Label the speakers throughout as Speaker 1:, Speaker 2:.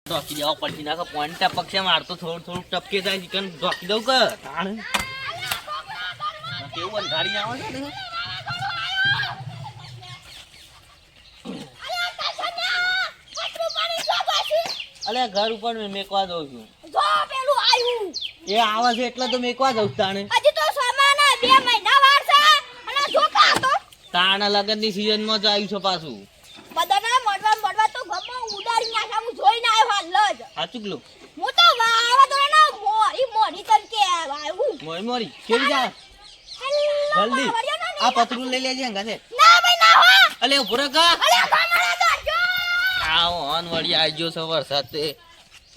Speaker 1: ઢોકી દેવા પડશે નાખો પોઈન્ટ ટપક છે મારતો થોડું ટપકે જાય ચિકન ઢોકી દઉં કે તાણ કેવું અંધારી આવે છે ને અલે ઘર ઉપર મેં મેકવા દઉં છું
Speaker 2: જો પેલું આયું
Speaker 1: એ આવે છે એટલે તો મેકવા દઉં તાણે
Speaker 2: હજી તો સામાના 2 મહિના વાર છે અને જોકા હતો
Speaker 1: તાણ લગનની સીઝનમાં જ આવ્યું છે પાછું
Speaker 2: બધાના મોડવા તો ગમો ઉડાડી નાખ્યા હું જોઈને આવ્યો હાલ જ
Speaker 1: સાચું કલું
Speaker 2: હું તો વાવા તો ના મોરી તન કે આવ્યું
Speaker 1: મોરી કેવી જા જલ્દી આ પતરું લઈ લેજે હંગા છે
Speaker 2: ના ભાઈ ના હો
Speaker 1: અલે ઉભો રહે કા
Speaker 2: અલે ગામડા તો જો
Speaker 1: આવો ઓન વળી આવજો છે વરસાદ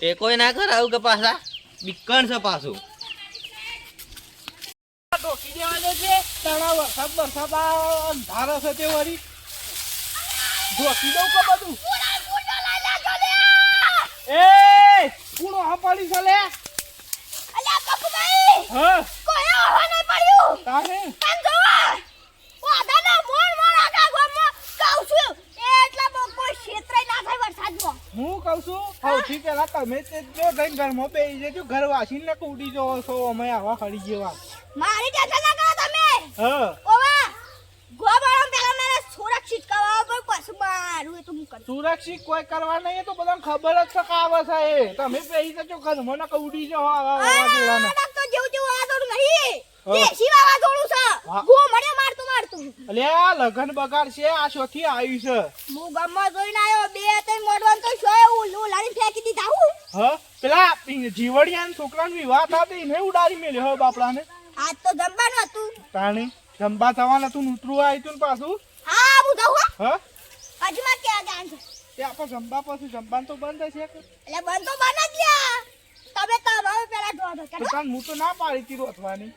Speaker 1: એ કોઈ ના કરાવું કે પાછા બીકણ છે પાછું
Speaker 3: ઢોકી દેવા દે છે તાણા વરસાદ અંધારો છે તે વળી ઢોકી દઉં કે બધું
Speaker 2: પૂરા લઈ લેજો લે
Speaker 3: એ પૂરો હા પડી છે લે
Speaker 2: અલે કપુભાઈ
Speaker 3: હા
Speaker 2: કોઈ આવા નહીં પડ્યું
Speaker 3: તારે
Speaker 2: કેમ જોવા વાદાના મોણ આખા ગામમાં કહું છું એટલા કોઈ ક્ષેત્રે ના થાય વરસાદમાં
Speaker 3: હું કહું છું સૌથી પહેલા તમે તે જો જઈને ઘરમાં બેસી જજો ઘર વાસીને કુડી જો છો અમે આવા ખડી જેવા
Speaker 2: મારી ટેન્શન ના કરો તમે
Speaker 3: હા
Speaker 2: ઓવા ગોબાળો પેલા મને સુરક્ષિત કરવા પર પછી મારું એ તો હું કરું
Speaker 3: સુરક્ષિત કોઈ કરવા નહીં એ તો બધાને ખબર જ છે કે આવે છે એ તમે બેસી જજો ઘરમાં કુડી જો વાવાઝોડાને
Speaker 2: તો જેવું વાવાઝોડું નહીં
Speaker 3: હા.
Speaker 2: દેશી વાવાઝોડું છે
Speaker 3: હા.
Speaker 2: ગો મળે મારતું
Speaker 3: અલે આ લગન બગાડ છે આ શોથી આવ્યું છે
Speaker 2: હું ગામમાં જોઈને આવ્યો 2-3 મોડવાન તો શોય લાડી ફેંકી દીધા હું
Speaker 3: હા પેલા જીવડિયાના છોકરાનો વિવાહ થતો એને ઉડાડી મેલ્યો હો બાપડાને
Speaker 2: આજ તો જમવાનું હતું
Speaker 3: તાણી જંબા થવાનું હતું ઉતરું આવ્યું તું ને પાછું
Speaker 2: હા હું જાઉં
Speaker 3: હા
Speaker 2: હજી માં ક્યાં ગાન છે
Speaker 3: તે આપણે જંબા પછી જંબાનું તો બંધ હશે કે
Speaker 2: એટલે બંધ તો બન જ લ્યા તમે તમારે પેલા ઢોઢો
Speaker 3: તો
Speaker 2: કરો
Speaker 3: તાન હું તો ના પાડી તી રોથવાની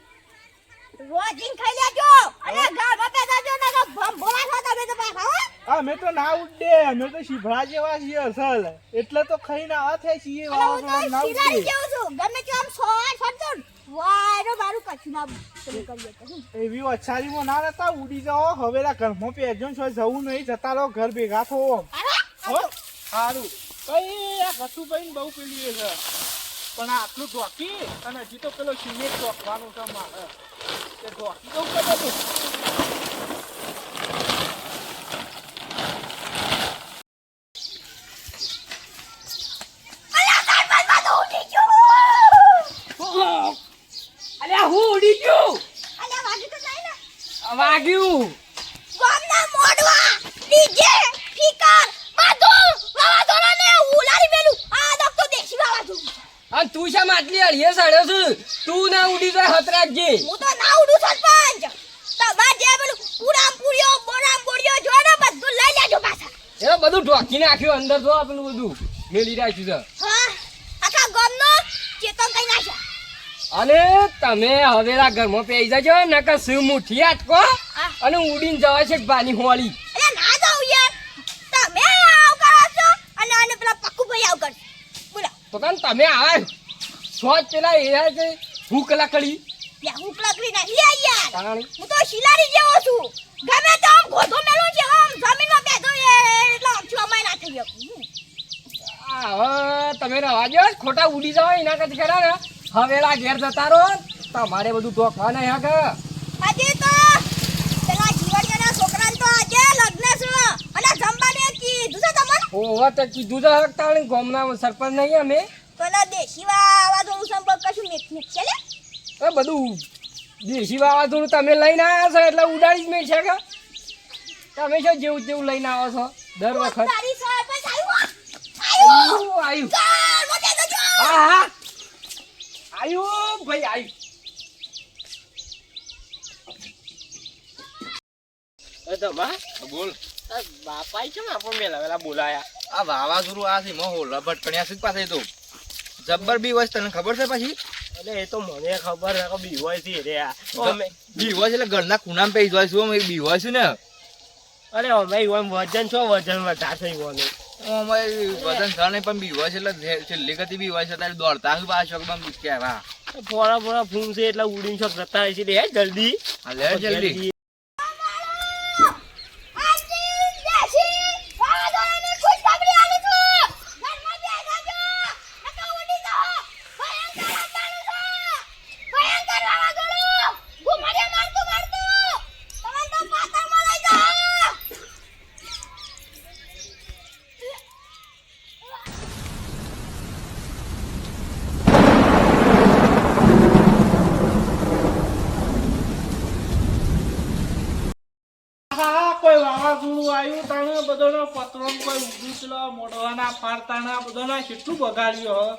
Speaker 2: રોજીન ખાઈ લેજો અને ગામમાં બેઠા છો ને તો ભોળા છો તમે તો પાછા હો
Speaker 3: અમે તો ના ઉડે અમે તો શીભડા જેવા છીએ અસલ એટલે તો ખાઈને આવા થાય છીએ
Speaker 2: અને હું તો
Speaker 3: ના
Speaker 2: શિલારી
Speaker 3: ઉડે
Speaker 2: જેવું છું ગમે તે આમ છોડતો વાયરો મારું કશું ના તમે કરીએ તો
Speaker 3: એવી અછારીમાં ના રહેતા ઉડી જાઓ હવેલા ઘરમાં પેજો છો જવું નહીં જતા રહો ઘર ભેગા થો
Speaker 2: અરે
Speaker 3: હો સારું કઈ આ કશું કઈ બહુ પેલી છે પણ આટલું ઢોકી અને હજી તો પેલો સિમેન્ટ ઢોકવાનો છે મારે તે ઢોકી દઉં કે બધું
Speaker 1: અલ્યા હું ઉડી ગયું
Speaker 2: અલે વાગી તો જાય ને
Speaker 1: વાગ્યું
Speaker 2: ગામના મોડવા ડીજે ફીકર બધું વાવાઝોડાને ઉલારી મેલું આ દોસ્તો દેશી વાવાઝોડું
Speaker 1: અને તું શા માટલી અડીએ સડ્યો છું તું ના ઉડી જાય હત રાખજે
Speaker 2: હું તો ના ઉડું સરપંચ તમાર જે પેલું પૂરામ પૂરીઓ બોરામ બોરીઓ જોડે બધું લઈ લેજો પાછા
Speaker 1: એ બધું ઢોકી નાખ્યું અંદર જો પેલું બધું મેલી રાખ્યું છે
Speaker 2: હા આખા ગામનો ચેતન કઈ નાખ્યા
Speaker 1: અને તમે હવેલા ઘરમાં પેઈ જજો નકર શું મુઠ્ઠી આટકો અને ઉડીને જવા છે બાની હોળી
Speaker 2: અરે ના જાવ યાર તમે આવ કરો છો અને પેલા પક્કુભાઈ આવ કર બોલો
Speaker 1: તો તમે આવા સોચ પેલા એ કે ભૂખ લાકડી
Speaker 2: લે હું લકડી ના લે યાર
Speaker 1: તાણી
Speaker 2: હું તો શિલારી જેવો છું ગમે તો આમ ગોધો મેલો છે આમ જમીનમાં બેઠો એટલે આમ છું અમાય ના થઈ ગયો
Speaker 1: હવે તમે રવા દો ખોટા ઉડી જાવ એના કરતા ખરા ને હવેલા ઘેર જતા રહો તમારે બધું ધોકા નહીં હકે
Speaker 2: આજે તો પેલા જીવડિયાના છોકરાને તો આજે લગ્ન છે અને જમવાને કીધું છે તમને
Speaker 1: ઓવા તો કીધું છે તાણી ગામના સરપંચ નહીં અમે
Speaker 2: પેલા દેશી વાવાઝોડું સંપર્ક કશું મેક છે લે
Speaker 1: એ બધું દેશી વાવાઝોડું તમે લઈને આવ્યા છો એટલે ઉડાડી જ મેં છે કે તમે શું જેવું તેવું લઈને આવો છો દર વખત
Speaker 2: તારી સરપંચ આવ્યું
Speaker 1: આવ્યું
Speaker 2: ચાલ મોટે તો જો
Speaker 1: હા હા આવ્યું ભાઈ આવ્યું
Speaker 4: બોલ
Speaker 1: બાપા કેમ આપણને મેલા બોલાયા
Speaker 4: આ વાવાઝોડું આ છે મોહોલ ભટકણ્યા છે પાસે તો જબ્બર બી હોય તને ખબર છે પછી
Speaker 1: એટલે એ તો મને ખબર છે કે બીવાય છે રે
Speaker 4: બી હોય છે એટલે ઘરના ખૂણામાં પેઈ જોઈશું અમે બી હોય છે ને
Speaker 1: અરે અમે વજન છો વજન વધારે થઈ ગયું
Speaker 4: અમારે વજન થવા નહીં પણ બી હોય છે એટલે છેલ્લી ગતિ બી હોય છે ત્યારે દોડતા હું પાછો કહેવા
Speaker 1: ફોરા ફોરા ફૂમ છે એટલે ઉડીને શોખ જતા હોય છે રે જલ્દી
Speaker 4: હા લે જલ્દી
Speaker 2: દેશી વાવાઝોડાની ખુશખબરી આવી છે ઘરમાં બેઠા છો
Speaker 3: વાવાઝોડું આવ્યું તાણે બધાનો પતરો ને કોઈ ઊંધું પેલા મોઢવાના ફાડતાના બધાના કેટલું બગાડ્યું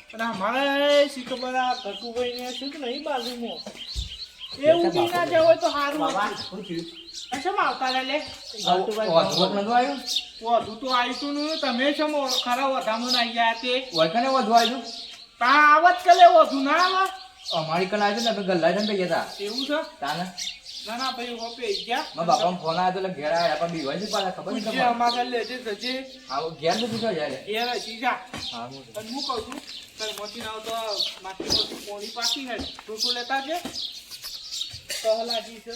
Speaker 3: હ અને અમારે શીખબર આ ઘટુભાઈને શું કે નહીં બાજુમાં એ ઉડી ના જાય હોય તો સારું હતું. શેમ આવતા રે લે વધુ તો આવ્યું ને તમે શેમ ખરા વધામાં આવી ગયા તે તા આવત કલે વધુ ના આવે
Speaker 4: અમારી કન આવ્યો ને આપણે ગલ્લા જઈને ગયા હતા
Speaker 3: એવું છે
Speaker 4: તાને
Speaker 3: ના ના ભાઈ હોપે ગયા
Speaker 4: મારા બાપાનો ફોન આવ્યો તો એટલે ઘેર આવ્યા પણ બીવાય છે પાછા ખબર
Speaker 3: પૂછજે
Speaker 4: નહીં
Speaker 3: અમારે લેજે જજે
Speaker 4: હા ઘેર તો પૂછો જાય
Speaker 3: એ સીધા
Speaker 4: હા હું
Speaker 3: અને હું કહું છું તારે મોતી ના તો માટી મોટી પોણી પાકી હે ટૂટું લેતા છે સહલાજી છે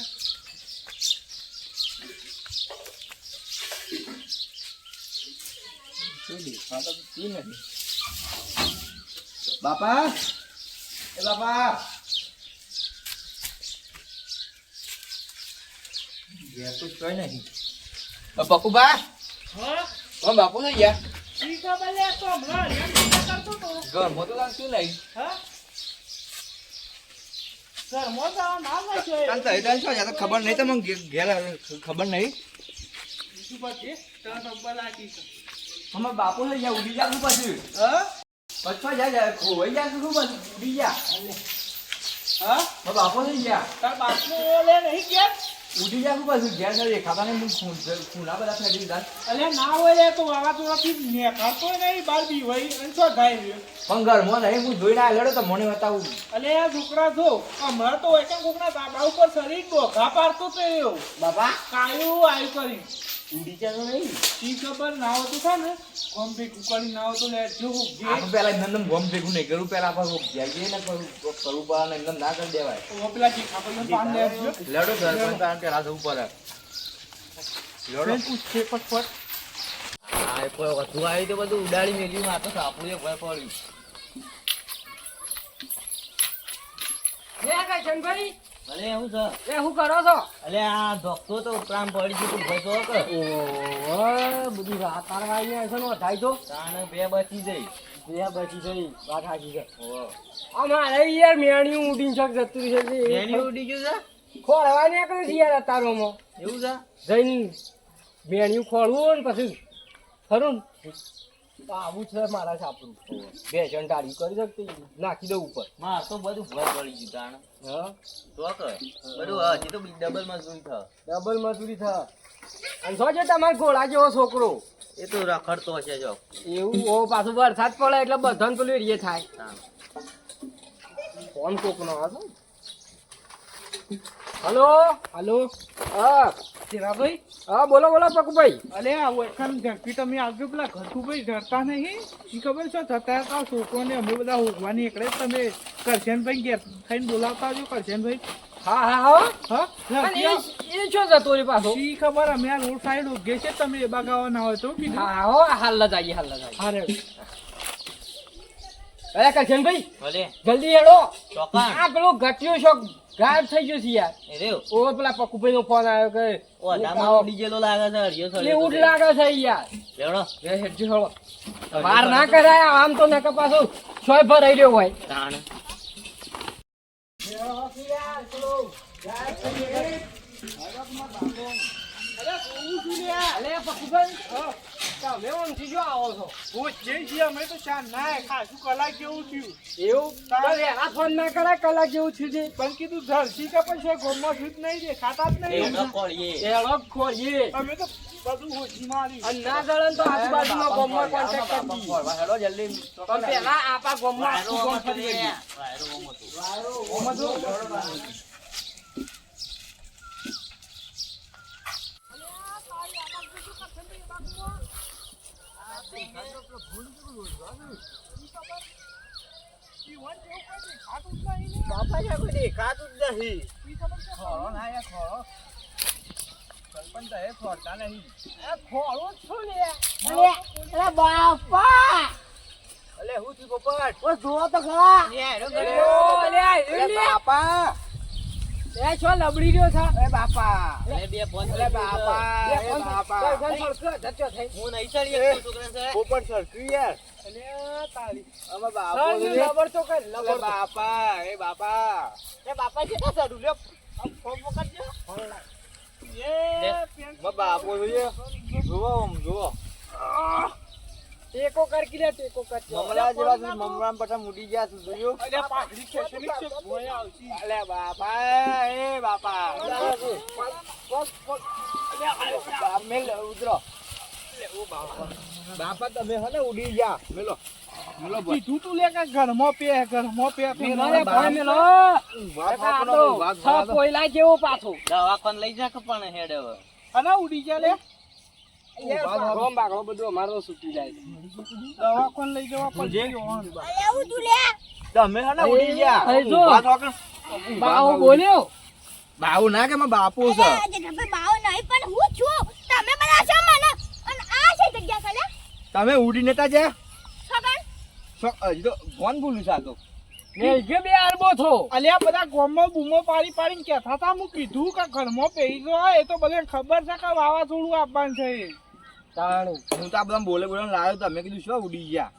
Speaker 4: બાપા એ બાપા ઘેર તો કઈ નહીં પકુબા
Speaker 3: હા
Speaker 4: બાપુ થઈ ગયા
Speaker 3: ઈ ખબર લે તો હમણાં હેડ કરતો તો
Speaker 4: ઘરમાં તો કાંઈ શું નહીં
Speaker 3: હા સર મોટા નામ છે
Speaker 4: કાલ તો એ શું છે તો ખબર નહીં તમને ઘેર ખબર નહીં
Speaker 3: શું પછી તને નંબર લાગી છે
Speaker 4: અમે બાપુ થઈ ગયા ઉડી જા પછી
Speaker 3: હા
Speaker 4: પછવા જાય ખોવાઈ જાય શું પછી ઉડી જા
Speaker 3: હા
Speaker 4: મારા બાપુ થઈ ગયા
Speaker 3: તાર બાપુ લે નહીં કે
Speaker 4: ઉડી જા પછી ઘેર નહીં ખાતા નહીં ખૂના બધા ફેંકી દીધા
Speaker 3: અલે ના હોય લે તો વાવાઝોડાથી નેકાતો નહીં બાર બી હોય અને શું થાય રહ્યો
Speaker 4: પણ ઘરમાં નહીં હું જોઈને આવ્યો તો મને બતાવું
Speaker 3: અલે આ છોકરા જો અમારે તો એક કોકના ધાબા ઉપર શરીર ડોઘા પાડતો તો એવો
Speaker 4: બાપા
Speaker 3: કાયું આવ્યું કરી
Speaker 4: ઉડી જા તો નહીં
Speaker 3: ઈ ખબર ના હોતું છે ને કોમ્પી કુકડી ના હોતું લે જો
Speaker 4: આપણે પેલા એમને ગમ ભેગું નહીં કરવું પેલા આપણે જઈએ ને કરવું પડે ને એમને ના કરી દેવાય
Speaker 3: પેલા જી ખાબર પાન લે
Speaker 4: લેડો સરપંચ પેલા જવું પડે લેડો
Speaker 3: પૂછે પટપટ
Speaker 4: આ કોઈ વધુ આવી તો બધું ઉડાડી મેલ્યું આ તો સાપુએ ભય પડ્યું
Speaker 1: લે કરશનભાઈ
Speaker 4: અરે એવું છે
Speaker 1: એ શું કરો છો
Speaker 4: અલે આ ધોકતો તો ઉપરામ પડી ગયું ભય તો કે
Speaker 1: ઓહો બધું રાત પાડવાની હશે ને થાય તો
Speaker 4: તાને બે બચી જઈ
Speaker 1: બે બચી જઈ વાત સાચી છે
Speaker 4: ઓહો
Speaker 1: અમારે યાર મેણિયું ઉડીને છક જતું છે
Speaker 4: એની ઉડી ગયું છે
Speaker 1: ખોળવા નીકળ્યું છે યાર અતારોમાં
Speaker 4: એવું છે
Speaker 1: જઈને મેણિયું ખોળવું ને પછી ખરું ને તો આવું છે મારા સાપરું બે જણ ટાળી કરી શકતી નાખી દઉં ઉપર
Speaker 4: માં તો બધું ભય પડી ગયું તાણે
Speaker 1: હા
Speaker 4: તો કે બધું હજી તો ડબલ માં જોઈ થા
Speaker 1: ડબલ મજૂરી થાય અને શું છે તમારે ઘોડા જેવો છોકરો
Speaker 4: એ તો રખડતો હશે જો
Speaker 1: એવું ઓ પાછું વરસાદ પડે એટલે બધાને પેલું એરિયે થાય ફોન કોકનો હતો હલો હલો હા
Speaker 3: ચિરાભાઈ
Speaker 1: હા બોલો બોલો પકુભાઈ
Speaker 3: અલે આ ઓળખાણ ઝડપી તમે આવજો પેલા ઘરકુભાઈ ડરતા નહીં ઈ ખબર છે થતા હતા છોકરોને અમે બધા હોગવાની એકડે તમે કરશનભાઈ ઘેર થઈને બોલાવતા આવજો કરશનભાઈ
Speaker 1: હા હા હા
Speaker 3: હા
Speaker 1: અને એ શું જતો રે પાછો
Speaker 3: ઈ ખબર અમે આ રોડ સાઈડ ઉગે છે તમે એ બાગાવા ના હોય તો કીધું
Speaker 1: હા હો હાલ જઈએ
Speaker 3: હા રે
Speaker 1: અરે કરશનભાઈ
Speaker 4: ભલે
Speaker 1: જલ્દી હેડો
Speaker 4: ચોકાણ
Speaker 1: આ પેલો ઘટ્યો શોક ગાયબ થઈ ગયો છે યાર
Speaker 4: એ રેવ
Speaker 1: ઓ પેલા પકુભાઈ નો ફોન આવ્યો કે
Speaker 4: ઓ દામા ઉડી ગયેલો લાગે છે હરિયો
Speaker 1: એટલે ઉડ લાગે છે યાર
Speaker 4: લેડો
Speaker 1: એ હેડજો હેડો વાર ના કરાય આમ તો નકા પાછો છોય ભરાઈ રહ્યો હોય
Speaker 4: તાણે
Speaker 1: અલે પકુભાઈ તમે ઊંઘી જો આવો છો
Speaker 3: ભૂત જઈ છીએ અમે તો ચા ના ખાસું કલાક જેવું થયું
Speaker 1: એવું તો એના ફોન ના કરાય કલાક જેવું થયું છે
Speaker 3: પણ કીધું જર્સી કે પછી ગોમમાં શુદ્ધ નહીં દે ખાતા જ નહીં
Speaker 4: એવડો કોળીએ
Speaker 1: એળો ખોરીએ
Speaker 3: અમે તો બધું હોજી મારી
Speaker 1: અને ના જળન તો આજુબાજુનો ગામમાં કોન્ટેક્ટ કરી
Speaker 4: હેડો જલ્દી
Speaker 1: પણ પેલા આપા ગામમાં આખું ગામ ફરી ગયું.
Speaker 4: બાપા જા કોઈ દેખાતું જ નહીં ખોળો ના યા ખોળો સરપંચ એ ખોળતા નહીં
Speaker 1: ખોળું જ છું લે
Speaker 2: અરે બાપા
Speaker 4: અલે હું થી પોપટ
Speaker 2: ઓ જુઓ તો ખરા
Speaker 4: બાપા
Speaker 1: એ છો લબડી રહ્યો છે
Speaker 4: એ બાપા અલે બે ફોન
Speaker 1: અલે
Speaker 4: બાપા
Speaker 1: બે
Speaker 4: એ
Speaker 1: ફોન
Speaker 4: બાપા
Speaker 1: ઘર સરખો જતો થઈ
Speaker 4: હું નહીં ચડી એક છોકરા છે
Speaker 3: પોપટ સરખી યાર
Speaker 1: અલે તારી
Speaker 4: અમે બાપો
Speaker 1: સર લબર તો કર લબર તો.
Speaker 4: બાપા એ બાપા
Speaker 1: એ બાપા કેટલા ચડું લ્યો આમ ફોન પકડજો
Speaker 3: એ
Speaker 4: મા બાપો જોઈએ જુઓ આમ જુઓ
Speaker 1: ટેકો કર કે લે, ટેકો કર.
Speaker 4: મમરા જેવા છે, મમરા પટા મૂડી ગયા છે જોયું
Speaker 3: અલ્યા પાઘડી ખેંચેલી છે ભોય આવશી
Speaker 4: અલે બાપા એ બાપા મેલ ઉતરો બાપા તમે હને ઉડી ગયા મેલો મેલો ભાઈ
Speaker 3: કીધું તું લે કે ઘરમાં પે
Speaker 1: મેલો રે ભાઈ મેલો. આ તો છ પોયલા જેવો પાછો.
Speaker 4: દવાખાન લઈ જા કે પણ હેડ હવે
Speaker 3: અને ઉડી ગયા લે
Speaker 1: બાગડો બાગડો બધું અમારો છૂટી જાય છે.
Speaker 3: દવાખાન લઈ જવા પડશે
Speaker 2: અલે હું તું લે
Speaker 4: તમે હને ઉડી ગયા
Speaker 1: અરે જો.
Speaker 4: ઊભા થો કે
Speaker 1: બાવો બોલ્યો.
Speaker 4: બાપુ ના કે માં બાપુ છે
Speaker 2: અલે જગા બાવ નહીં પણ હું છું તમે મને છો મને અને આ છે જગ્યા કલે
Speaker 4: તમે ઉડી નતા જ્યાં
Speaker 2: સગન
Speaker 4: હજી તો કોણ બોલું છે આ તો
Speaker 1: મેલ કે બે અરબો થો.
Speaker 3: અલ્યા બધા ગામમાં બૂમો પાડી પાડીને કહેતા હતા હું કીધું કે ઘરમાં પેઈ જો એ તો બધાને ખબર છે કે વાવાઝોડું આપવાનું છે એ.
Speaker 1: તાણું.
Speaker 4: હું તો આ બધા બોલે લાવ્યો તમે કીધું શું ઉડી ગયા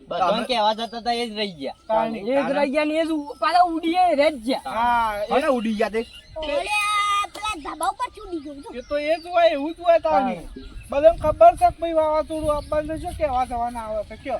Speaker 5: બધાને કહેવા જતા હતા એ જ રહી ગયા.
Speaker 3: તાણી.
Speaker 1: એ જ રહી ગયા ને એ જ પાછા ઉડીએ રે જ ગયા.
Speaker 3: હા
Speaker 4: હને ઉડી ગયા તે
Speaker 2: ઓલે પેલા ધાબા ઉપર ચૂડી ગયો છું
Speaker 3: એ તો એ જ હોય એવું જ હોય તાણી બધાને ખબર છે કે ભાઈ વાવાઝોડું આપવાનું છે શું કહેવા જવાના આવે છે કયો